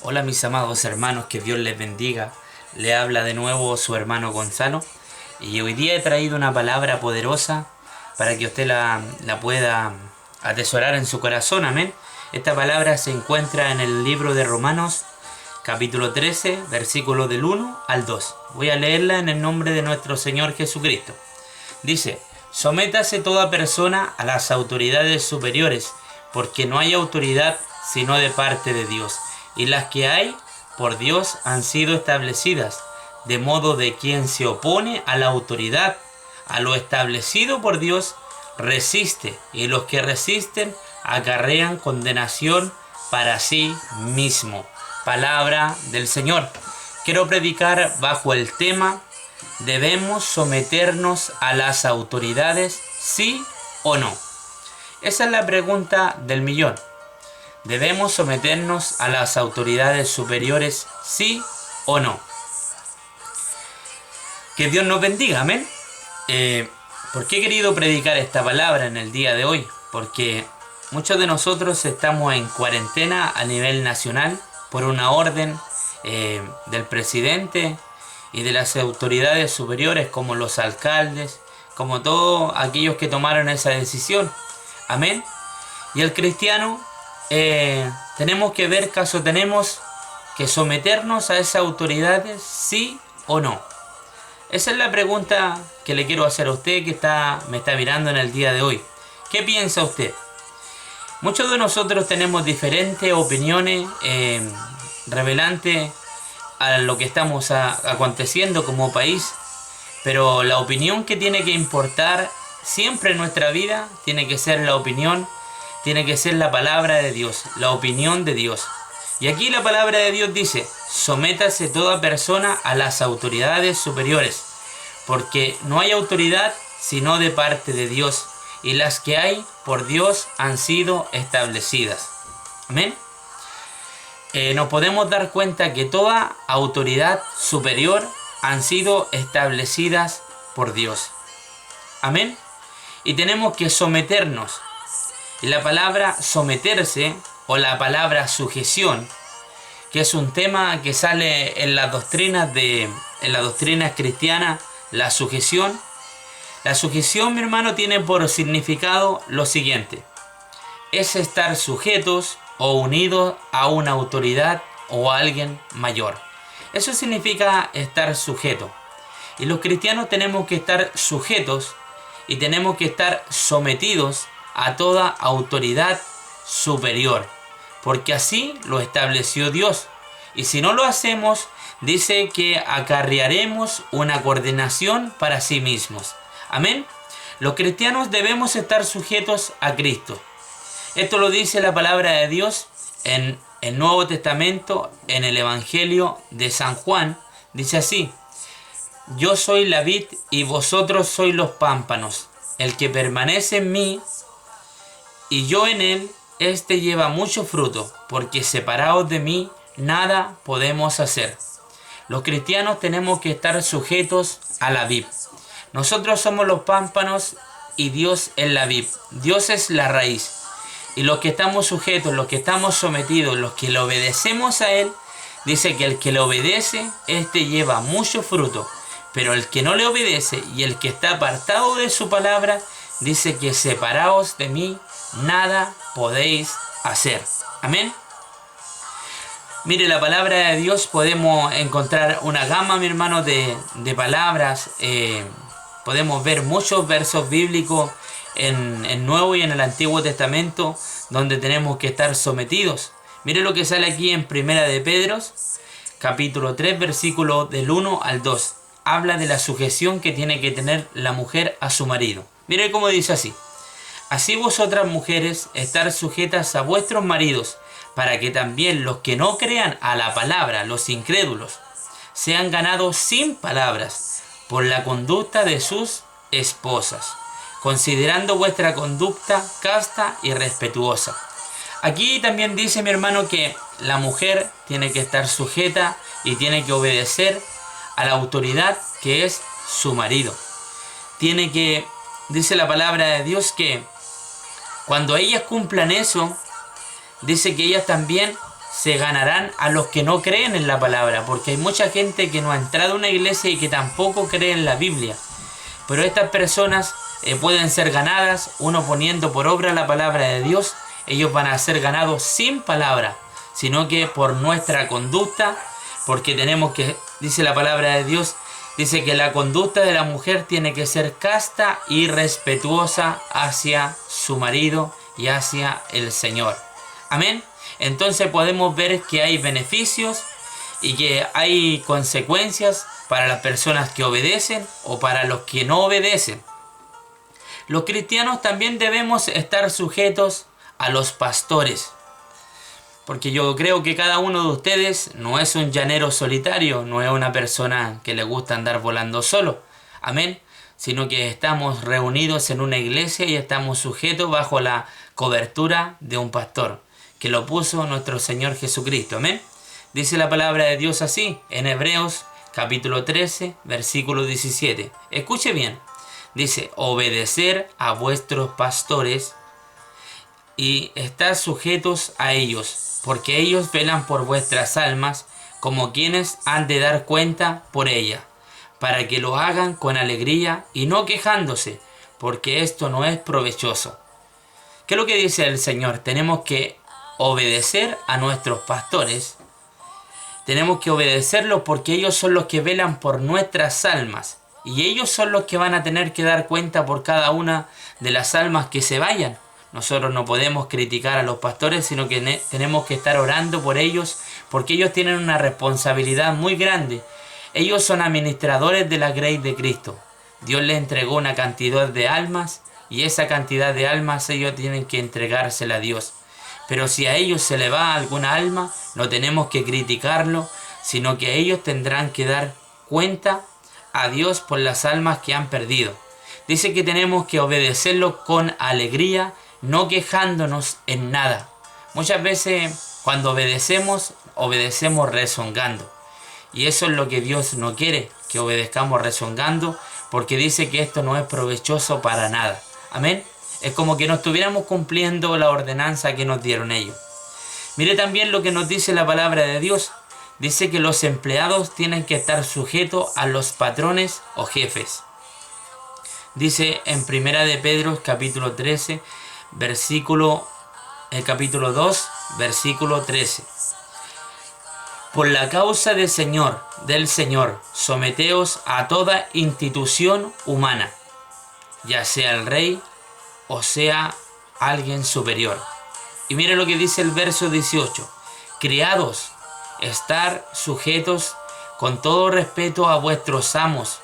Hola mis amados hermanos, que Dios les bendiga. Le habla de nuevo su hermano Gonzalo y hoy día he traído una palabra poderosa para que usted la pueda atesorar en su corazón, amén. Esta palabra se encuentra en el libro de Romanos, capítulo 13, versículo del 1 al 2. Voy a leerla en el nombre de nuestro Señor Jesucristo. Dice: sométase toda persona a las autoridades superiores, porque no hay autoridad sino de parte de Dios, y las que hay por Dios han sido establecidas, de modo de quien se opone a la autoridad, a lo establecido por Dios, resiste, y los que resisten acarrean condenación para sí mismo. Palabra del Señor. Quiero predicar bajo el tema: ¿debemos someternos a las autoridades, sí o no? Esa es la pregunta del millón. ¿Debemos someternos a las autoridades superiores, sí o no? Que Dios nos bendiga, amén. ¿Por qué he querido predicar esta palabra en el día de hoy? Porque muchos de nosotros estamos en cuarentena a nivel nacional por una orden del presidente y de las autoridades superiores, como los alcaldes, como todos aquellos que tomaron esa decisión. Amén. Y el cristiano tenemos que ver caso tenemos que someternos a esas autoridades, sí o no. Esa es la pregunta que le quiero hacer a usted que me está mirando en el día de hoy. ¿Qué piensa usted? Muchos de nosotros tenemos diferentes opiniones revelantes a lo que estamos aconteciendo como país, pero la opinión que tiene que importar siempre en nuestra vida tiene que ser la opinión, tiene que ser la palabra de Dios, la opinión de Dios. Y aquí la palabra de Dios dice: sométase toda persona a las autoridades superiores, porque no hay autoridad sino de parte de Dios, y las que hay por Dios han sido establecidas. Amén. Nos podemos dar cuenta que toda autoridad superior han sido establecidas por Dios. Amén. Y tenemos que someternos. Y la palabra someterse, o la palabra sujeción, que es un tema que sale en las doctrinas cristianas, la sujeción. La sujeción, mi hermano, tiene por significado lo siguiente: es estar sujetos o unidos a una autoridad o a alguien mayor. Eso significa estar sujeto. Y los cristianos tenemos que estar sujetos y tenemos que estar sometidos a toda autoridad superior, porque así lo estableció Dios. Y si no lo hacemos, dice que acarrearemos una condenación para sí mismos. Amén. Los cristianos debemos estar sujetos a Cristo. Esto lo dice la palabra de Dios en el Nuevo Testamento, en el Evangelio de San Juan. Dice así: yo soy la vid y vosotros sois los pámpanos. El que permanece en mí y yo en él, éste lleva mucho fruto, porque separados de mí nada podemos hacer. Los cristianos tenemos que estar sujetos a la vid. Nosotros somos los pámpanos y Dios es la vid. Dios es la raíz. Y los que estamos sujetos, los que estamos sometidos, los que le obedecemos a Él, dice que el que le obedece, este lleva mucho fruto. Pero el que no le obedece y el que está apartado de su palabra, dice que separaos de mí, nada podéis hacer. Amén. Mire, la palabra de Dios podemos encontrar una gama, mi hermano, de palabras. Podemos ver muchos versos bíblicos en el Nuevo y en el Antiguo Testamento donde tenemos que estar sometidos. Mire lo que sale aquí en Primera de Pedro, capítulo 3, versículo del 1 al 2. Habla de la sujeción que tiene que tener la mujer a su marido. Mire cómo dice así: así vosotras mujeres, estar sujetas a vuestros maridos, para que también los que no crean a la palabra, los incrédulos, sean ganados sin palabras por la conducta de sus esposas, considerando vuestra conducta casta y respetuosa. Aquí también dice, mi hermano, que la mujer tiene que estar sujeta y tiene que obedecer a la autoridad que es su marido. Dice la palabra de Dios que cuando ellas cumplan eso, dice que ellas también se ganarán a los que no creen en la palabra, porque hay mucha gente que no ha entrado a una iglesia y que tampoco cree en la Biblia. Pero estas personas pueden ser ganadas, uno poniendo por obra la palabra de Dios. Ellos van a ser ganados sin palabra, sino que por nuestra conducta, porque tenemos que, dice la palabra de Dios, dice que la conducta de la mujer tiene que ser casta y respetuosa hacia su marido y hacia el Señor. Amén. Entonces podemos ver que hay beneficios y que hay consecuencias para las personas que obedecen o para los que no obedecen. Los cristianos también debemos estar sujetos a los pastores, porque yo creo que cada uno de ustedes no es un llanero solitario, no es una persona que le gusta andar volando solo, amén, sino que estamos reunidos en una iglesia y estamos sujetos bajo la cobertura de un pastor, que lo puso nuestro Señor Jesucristo, amén. Dice la palabra de Dios así, en Hebreos capítulo 13, versículo 17. Escuche bien, dice, obedecer a vuestros pastores y estar sujetos a ellos, porque ellos velan por vuestras almas, como quienes han de dar cuenta por ella, para que lo hagan con alegría y no quejándose, porque esto no es provechoso. ¿Qué es lo que dice el Señor? Tenemos que obedecer a nuestros pastores. Tenemos que obedecerlos porque ellos son los que velan por nuestras almas. Y ellos son los que van a tener que dar cuenta por cada una de las almas que se vayan. Nosotros no podemos criticar a los pastores, sino que tenemos que estar orando por ellos, porque ellos tienen una responsabilidad muy grande. Ellos son administradores de la grey de Cristo. Dios les entregó una cantidad de almas, y esa cantidad de almas ellos tienen que entregársela a Dios. Pero si a ellos se le va alguna alma, no tenemos que criticarlo, sino que ellos tendrán que dar cuenta a Dios por las almas que han perdido. Dice que tenemos que obedecerlo con alegría, no quejándonos en nada. Muchas veces cuando obedecemos rezongando. Y eso es lo que Dios no quiere, que obedezcamos rezongando, porque dice que esto no es provechoso para nada. Amén. Es como que no estuviéramos cumpliendo la ordenanza que nos dieron ellos. Mire también lo que nos dice la palabra de Dios. Dice que los empleados tienen que estar sujetos a los patrones o jefes. Dice en Primera de Pedro, capítulo 13, capítulo 2, versículo 13. Por la causa del Señor, someteos a toda institución humana, ya sea el rey o sea alguien superior. Y mire lo que dice el verso 18. Criados, estar sujetos con todo respeto a vuestros amos,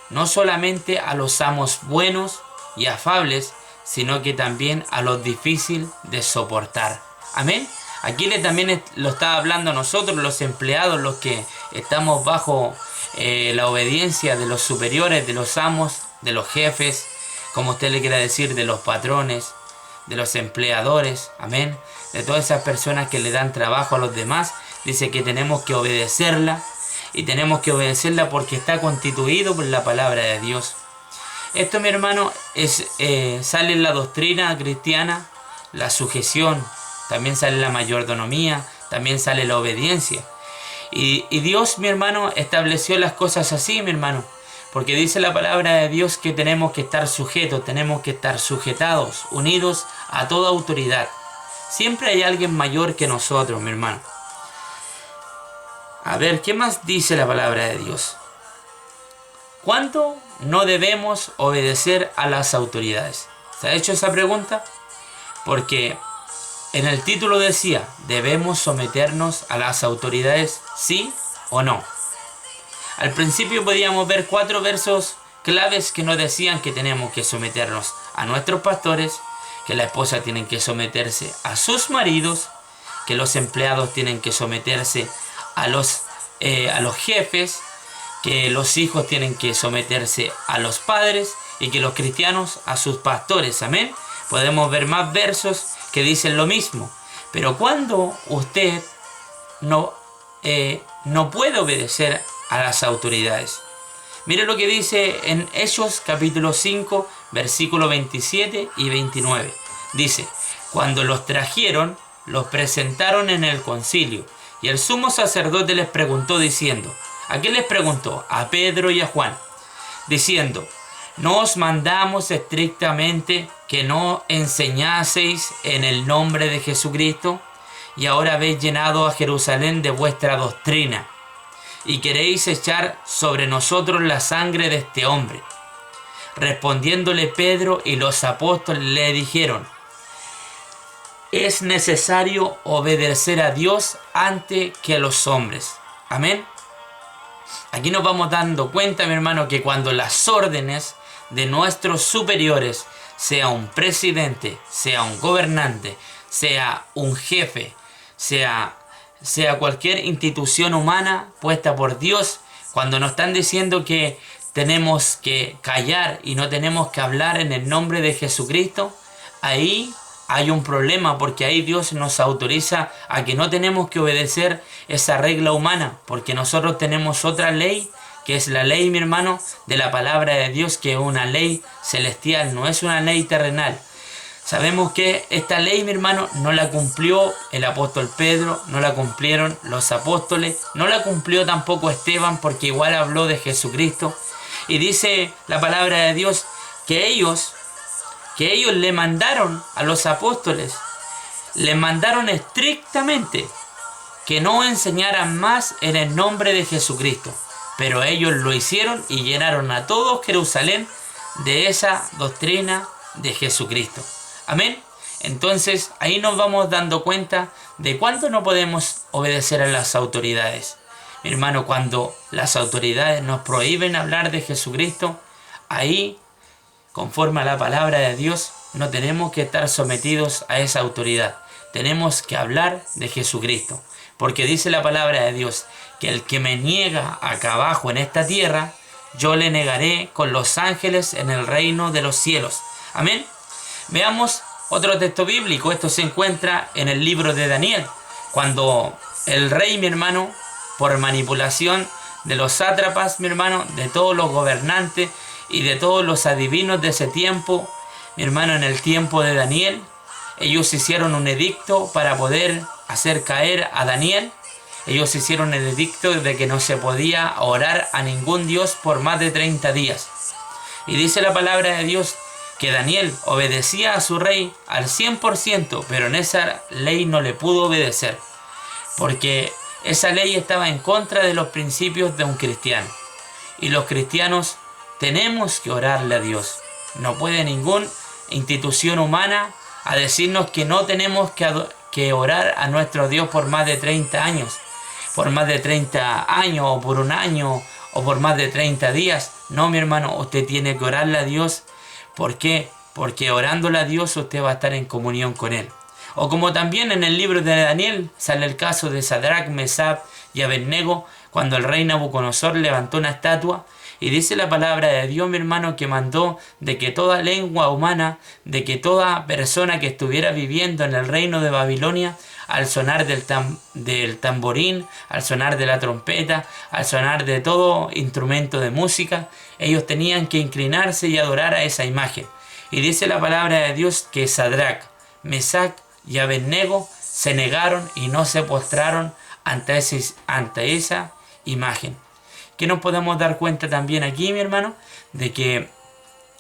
no solamente a los amos buenos y afables, sino que también a los difíciles de soportar. Amén. Aquí también lo está hablando a nosotros, los empleados, los que estamos bajo la obediencia de los superiores, de los amos, de los jefes, como usted le quiera decir, de los patrones, de los empleadores, amén, de todas esas personas que le dan trabajo a los demás. Dice que tenemos que obedecerla, y tenemos que obedecerla porque está constituido por la palabra de Dios. Esto, mi hermano, sale en la doctrina cristiana, la sujeción, también sale la mayordomía, también sale la obediencia. Y Dios, mi hermano, estableció las cosas así, mi hermano, porque dice la palabra de Dios que tenemos que estar sujetos, tenemos que estar sujetados, unidos a toda autoridad. Siempre hay alguien mayor que nosotros, mi hermano. A ver, ¿qué más dice la palabra de Dios? ¿Cuándo no debemos obedecer a las autoridades? ¿Se ha hecho esa pregunta? Porque en el título decía, ¿debemos someternos a las autoridades, sí o no? Al principio podíamos ver 4 versos claves que nos decían que tenemos que someternos a nuestros pastores, que la esposa tiene que someterse a sus maridos, que los empleados tienen que someterse a los jefes, que los hijos tienen que someterse a los padres y que los cristianos a sus pastores. Amén. Podemos ver más versos que dicen lo mismo. Pero cuando usted no puede obedecer a las autoridades. Mire lo que dice en Hechos capítulo 5, versículos 27 y 29. Dice, cuando los trajeron, los presentaron en el concilio, y el sumo sacerdote les preguntó diciendo, ¿a quién les preguntó? A Pedro y a Juan, diciendo, ¿no os mandamos estrictamente que no enseñaseis en el nombre de Jesucristo? Y ahora habéis llenado a Jerusalén de vuestra doctrina, y queréis echar sobre nosotros la sangre de este hombre. Respondiéndole Pedro y los apóstoles le dijeron, es necesario obedecer a Dios antes que a los hombres. Amén. Aquí nos vamos dando cuenta, mi hermano, que cuando las órdenes de nuestros superiores, sea un presidente, sea un gobernante, sea un jefe, sea cualquier institución humana puesta por Dios, cuando nos están diciendo que tenemos que callar y no tenemos que hablar en el nombre de Jesucristo, ahí hay un problema, porque ahí Dios nos autoriza a que no tenemos que obedecer esa regla humana, porque nosotros tenemos otra ley, que es la ley, mi hermano, de la palabra de Dios, que es una ley celestial, no es una ley terrenal. Sabemos que esta ley, mi hermano, no la cumplió el apóstol Pedro, no la cumplieron los apóstoles, no la cumplió tampoco Esteban, porque igual habló de Jesucristo. Y dice la palabra de Dios que ellos le mandaron a los apóstoles, les mandaron estrictamente que no enseñaran más en el nombre de Jesucristo. Pero ellos lo hicieron y llenaron a todo Jerusalén de esa doctrina de Jesucristo. Amén. Entonces ahí nos vamos dando cuenta de cuánto no podemos obedecer a las autoridades. Mi hermano, cuando las autoridades nos prohíben hablar de Jesucristo, ahí, conforme a la palabra de Dios, no tenemos que estar sometidos a esa autoridad. Tenemos que hablar de Jesucristo. Porque dice la palabra de Dios que el que me niega acá abajo en esta tierra, yo le negaré con los ángeles en el reino de los cielos. Amén. Veamos otro texto bíblico. Esto se encuentra en el libro de Daniel. Cuando el rey, mi hermano, por manipulación de los sátrapas, mi hermano, de todos los gobernantes y de todos los adivinos de ese tiempo, mi hermano, en el tiempo de Daniel, ellos hicieron un edicto para poder hacer caer a Daniel. Ellos hicieron el edicto de que no se podía orar a ningún dios por más de 30 días. Y dice la palabra de Dios que Daniel obedecía a su rey al 100%, pero en esa ley no le pudo obedecer, porque esa ley estaba en contra de los principios de un cristiano. Y los cristianos tenemos que orarle a Dios. No puede ninguna institución humana a decirnos que no tenemos que orar a nuestro Dios por más de 30 años. Por más de 30 años, o por un año, o por más de 30 días. No, mi hermano, usted tiene que orarle a Dios. ¿Por qué? Porque orándole a Dios usted va a estar en comunión con Él. O como también en el libro de Daniel sale el caso de Sadrach, Mesach y Abednego, cuando el rey Nabucodonosor levantó una estatua. Y dice la palabra de Dios, mi hermano, que mandó de que toda lengua humana, de que toda persona que estuviera viviendo en el reino de Babilonia, al sonar del tamborín, al sonar de la trompeta, al sonar de todo instrumento de música, ellos tenían que inclinarse y adorar a esa imagen. Y dice la palabra de Dios que Sadrach, Mesach y Abednego se negaron y no se postraron ante esa imagen. Que nos podemos dar cuenta también aquí, mi hermano, de que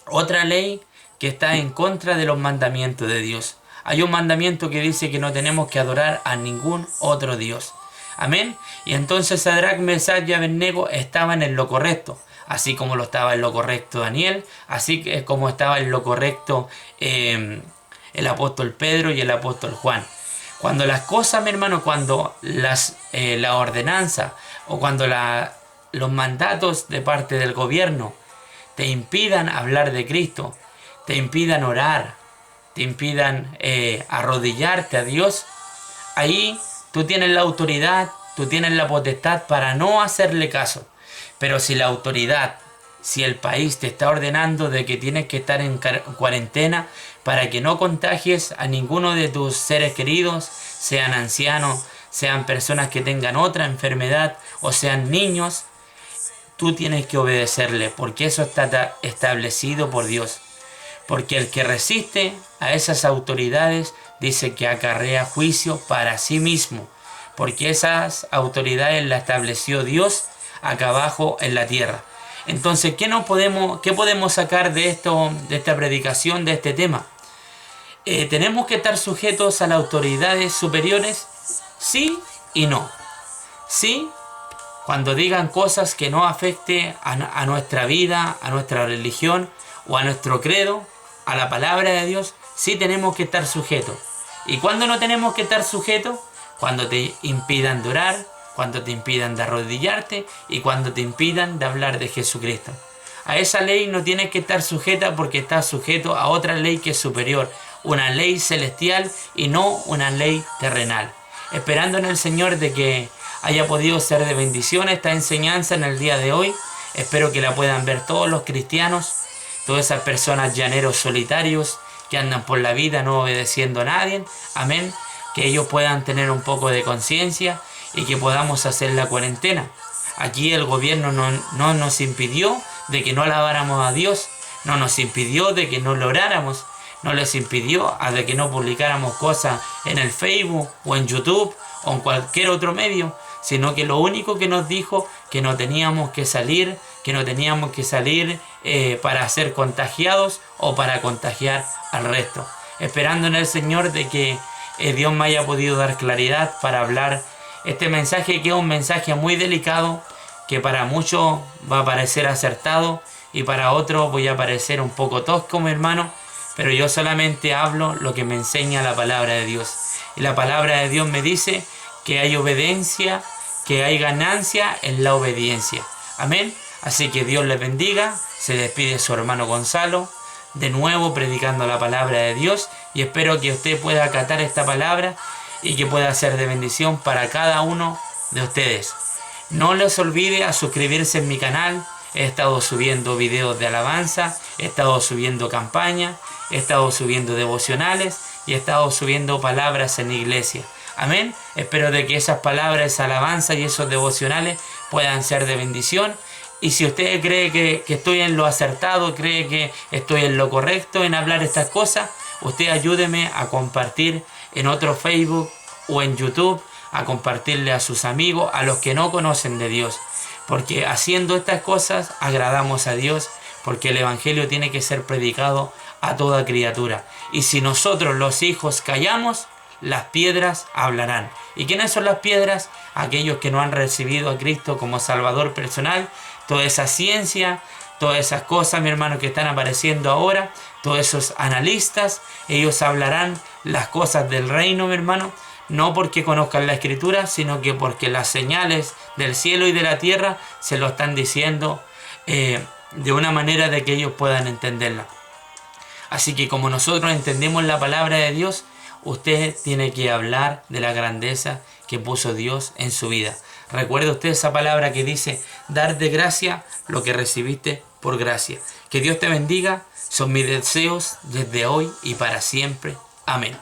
otra ley que está en contra de los mandamientos de Dios. Hay un mandamiento que dice que no tenemos que adorar a ningún otro Dios. Amén. Y entonces Sadrach, Mesach y Abednego estaban en lo correcto, así como lo estaba en lo correcto Daniel, así que como estaba en lo correcto el apóstol Pedro y el apóstol Juan. Cuando las cosas, mi hermano, cuando la ordenanza o cuando los mandatos de parte del gobierno te impidan hablar de Cristo, te impidan orar, te impidan arrodillarte a Dios, ahí tú tienes la autoridad, tú tienes la potestad para no hacerle caso. Pero si la autoridad, si el país te está ordenando de que tienes que estar en cuarentena para que no contagies a ninguno de tus seres queridos, sean ancianos, sean personas que tengan otra enfermedad o sean niños, tú tienes que obedecerle, porque eso está establecido por Dios. Porque el que resiste a esas autoridades dice que acarrea juicio para sí mismo, porque esas autoridades las estableció Dios acá abajo en la tierra. Entonces, ¿qué podemos sacar de esto, de esta predicación, de este tema? ¿Tenemos que estar sujetos a las autoridades superiores? Sí y no. Sí, cuando digan cosas que no afecten a nuestra vida, a nuestra religión o a nuestro credo, a la palabra de Dios, sí tenemos que estar sujetos. ¿Y cuándo no tenemos que estar sujetos? Cuando te impidan de orar, cuando te impidan de arrodillarte y cuando te impidan de hablar de Jesucristo. A esa ley no tienes que estar sujeta porque estás sujeto a otra ley que es superior, una ley celestial y no una ley terrenal. Esperando en el Señor de que haya podido ser de bendición esta enseñanza en el día de hoy. Espero que la puedan ver todos los cristianos, todas esas personas llaneros solitarios que andan por la vida no obedeciendo a nadie. Amén. Que ellos puedan tener un poco de conciencia y que podamos hacer la cuarentena. Aquí el gobierno no nos impidió de que no alabáramos a Dios, no nos impidió de que no lo oráramos, no les impidió a de que no publicáramos cosas en el Facebook o en YouTube o en cualquier otro medio, sino que lo único que nos dijo que no teníamos que salir, para ser contagiados o para contagiar al resto. Esperando en el Señor de que Dios me haya podido dar claridad para hablar este mensaje, que es un mensaje muy delicado, que para muchos va a parecer acertado y para otros voy a parecer un poco tosco, mi hermano, pero yo solamente hablo lo que me enseña la palabra de Dios. Y la palabra de Dios me dice que hay obediencia, que hay ganancia en la obediencia. Amén. Así que Dios les bendiga. Se despide su hermano Gonzalo, de nuevo predicando la palabra de Dios, y espero que usted pueda acatar esta palabra y que pueda ser de bendición para cada uno de ustedes. No les olvide a suscribirse en mi canal. He estado subiendo videos de alabanza, he estado subiendo campañas, he estado subiendo devocionales y he estado subiendo palabras en la iglesia. Amén. Espero de que esas palabras, esa alabanza y esos devocionales puedan ser de bendición. Y si usted cree que estoy en lo acertado, cree que estoy en lo correcto en hablar estas cosas, usted ayúdeme a compartir en otro Facebook o en YouTube, a compartirle a sus amigos, a los que no conocen de Dios. Porque haciendo estas cosas agradamos a Dios, porque el Evangelio tiene que ser predicado a toda criatura. Y si nosotros los hijos callamos, las piedras hablarán. ¿Y quiénes son las piedras? Aquellos que no han recibido a Cristo como Salvador personal. Toda esa ciencia, todas esas cosas, mi hermano, que están apareciendo ahora, todos esos analistas, ellos hablarán las cosas del reino, mi hermano, no porque conozcan la Escritura, sino que porque las señales del cielo y de la tierra se lo están diciendo de una manera de que ellos puedan entenderla. Así que como nosotros entendemos la palabra de Dios, usted tiene que hablar de la grandeza que puso Dios en su vida. Recuerde usted esa palabra que dice, dar de gracia lo que recibiste por gracia. Que Dios te bendiga, son mis deseos desde hoy y para siempre. Amén.